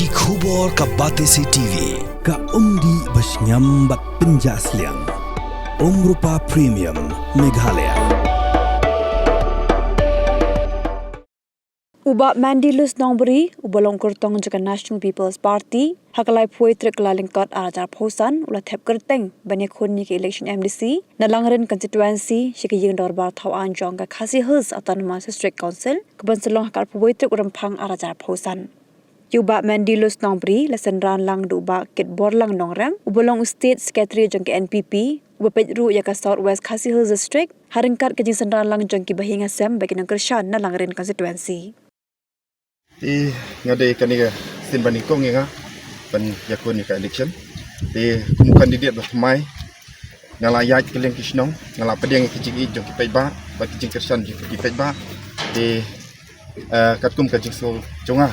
Ki khubor ka Batesi TV. Ka undi basnyambak penjaslian. Rupa Premium Meghalaya. Uba Mandilus Nombri, Ubalong Kurtong Jaka National People's Party, Hakalai Poetrik Lalingkot Arajar Posan, Ula Thep Kerteng, Banyak Khunni ke election MDC, Nalangren constituency, Shiki Ying Dorbar Tau Anjong ka Khasi Hills Autonomous District Council, Kebanselong Hakal Poetrik Urampang Arajar Posan. Uba Mandilus Nombri, Lesenran Lang Duba Kit Borlang Nongrem, Ubalong State Secretary Jong ke NPP, Uba Pedru Yaka Southwest Khasi Hills District, Haringkat ke Senran Lang Jong ki Bahinga Sem bagi Nangkershan Nalangren constituency. Ngade kaniga sin banikong nga pan yakun ni ka election kum kandidat bermai ngala yaj keleng kisnong ngala pedeng kijing jong ki paiba ba kijing kersan jong ki paiba kat kum kajing so jonga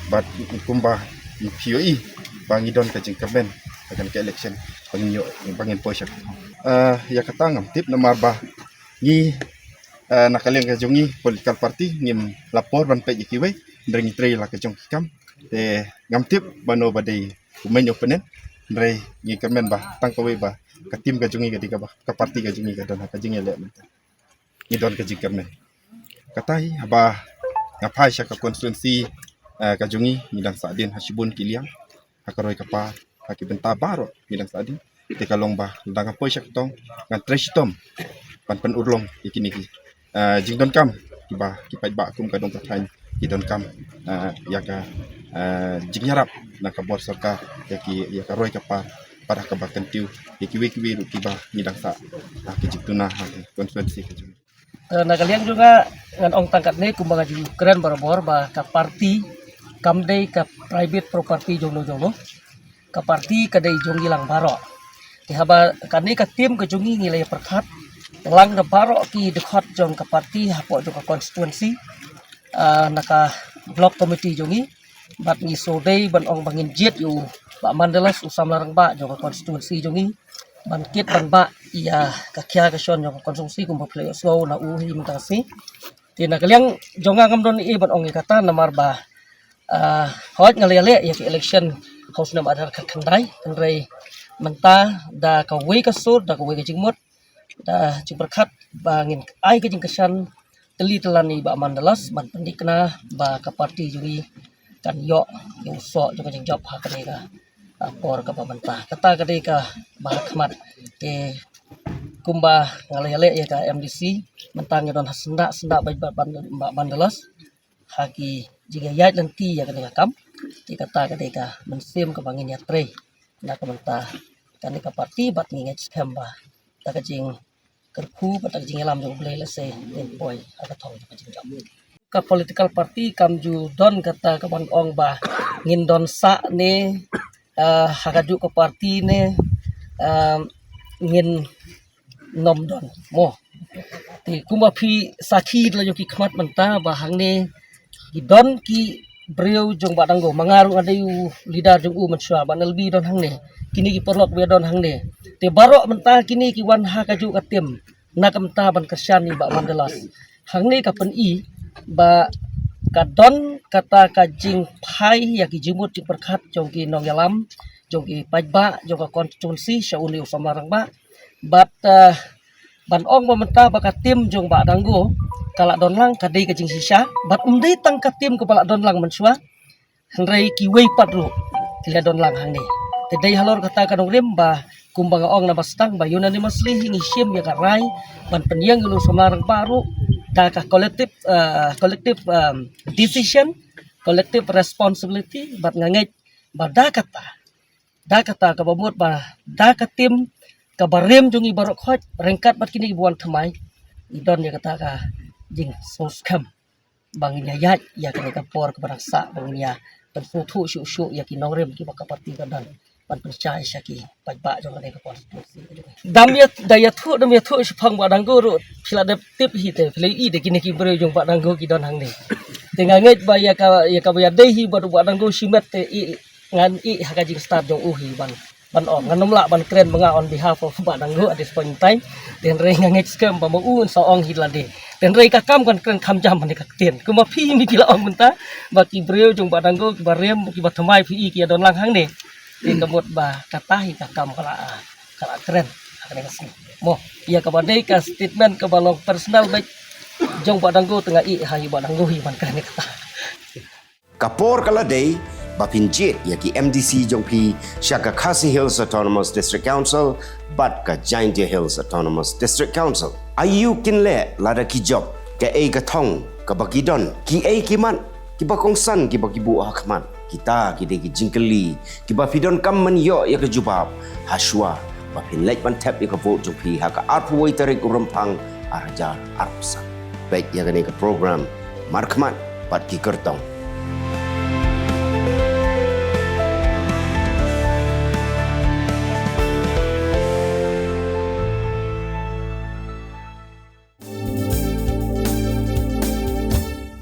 bat kumba POE bangi don kajing kaben akan ke election bangin yo bangin posyak ya katangam tip na marba ni nakaleng kajongi political party ngim lapor ban pe jikiwe ndring tre la ka jong kam te ngam tip bano badai kumen openen ndre ngi kamen ba tang ko ba ka tim ka jongi ka diga ba ka party ka jongi ka don ka jingi le ni don ka jing kamen katai ba ngapai sya ka constituency ka jongi ni dan sadin hasibun kiliang hakaroi ka pa hakiben tabaro ni dan sadin te kalong ba ndang po sya tong ngan tresh tom pan urlong ikini jing don kam kiba kipai ba kum ka dong ka thain kidon kam yaka jingyarap na kabor sarkar yaka roy kapa para kabakan tiu yaki ru kiba ngidang sa kijituna konstituensi kejung na kalian juga dengan ong tangkat ni kumbaga ji keren barabor ba ka parti kamdei ka private property jongno ka parti kadai jongi lang baro haba kani ka tim ke jongi ngilai perkhat lang na baro ki dekat jong ka parti hapo jong ka konstituensi naka block committee jongi bat ni sodei ban ong bangin jet yu ba mandalas usam larang ba jong konstituensi jongi ban kit ban ba iya kakya ka shon jong konstituensi kum play so na uhi mutasi tina kaliang jonga ngam don i ban ong ikata namar ba hot ngalele ya ki election house nam adar ka kandai andrei menta da ka we ka sur da ka we ka jingmot da jingberkat bangin ai ka jing kesan teli telani ba mandalas ban pendikna ba ka parti juri kan yo yang so juga jeng job ha kadeka por ka pamanta kata kadeka ba khmat te kumba ngale ya ka MDC mentang don hasenda senda ba mandalas haki jiga yat lenti ya kadeka kam ti kata kadeka mensim ka bangin ya tre na kamanta kadeka parti bat nginget skamba ta ka jing kerku pada jing alam jong boleh lese den boy aga thong jing jam ka political party kamju don kata ka ban ong ba ngin don sa ne hagaju ka party ne ngin nom don mo ti kumba phi sakhi la yo ki khmat manta ba hang ne ki don ki breu jong ba danggo mangaru adayu leader jong u manswa ba nelbi don hang ne kini ki perlok be don hang ne te barok menta kini ki wan ha kaju katim na kamta ban kersyani ba mandalas hang ni kapen i ba kadon kata kajing pai ya ki jimut di perkhat jong ki nong yalam jong ki pajba jong ka konstituensi syauli usamarang ba bat ban ong menta ba katim jong ba danggo kala don lang kadai kajing sisa bat umdei tang katim kepala don lang mensua hendrai ki wei patru kila don lang hang ni tedai halor kata kanong rim ba kumbang ong na bastang ba unanimously hingi sim ya karai ban penyang gulu samarang baru da ka collective decision collective responsibility bat nganget ba da kata ka bamut ba da katim ka barem jungi barok khot rengkat bat kini buan thamai idon ya kata ka jing soskam bangin ya ya ka por ka barang sa bangin ya penfutu syu ya ki nongrem ki ba parti kadan ban percaya syaki pajba jong ka konstitusi damya daya thu sepang ba danggo ru sila de tip hi te play i de kini ki bre jong ba danggo ki don hang ni tengah nget ba ya ka ya dei hi ba danggo simet te i ngan i haka jing start jong uhi ban ban on nganom la ban kren banga on behalf of Badanggo at this point in time den rei ngangek skam ba muun sa ong hilade den rei ka kam kan kren kham jam ban ka tien kuma phi mi kila ong menta ba ki breu jong Badanggo ba rem ki ba thamai phi ki don lang hang ne den kamot ba kata hi ka kam kala kren akane ka mo ia ka badai ka statement ka balong personal baik jong Badanggo tengah i hai Badanggo hi ban kren kata Kapor kaladei bapinjit yaki MDC jongpi Shaka Khasi Hills Autonomous District Council bat ka Giant Hills Autonomous District Council. Ayu kinle lada ki job ke ei ka thong ka bakidon ki ei kiman ki bakongsan ki bakibu akman kita ki de ki jingkeli ki bafidon kam man yo ya ka jubab haswa bapin lek ban tap ya ka vote jongpi ha ka arpuai tarik urumpang arajar arpsa. Baik ya ka program markman bat ki kertong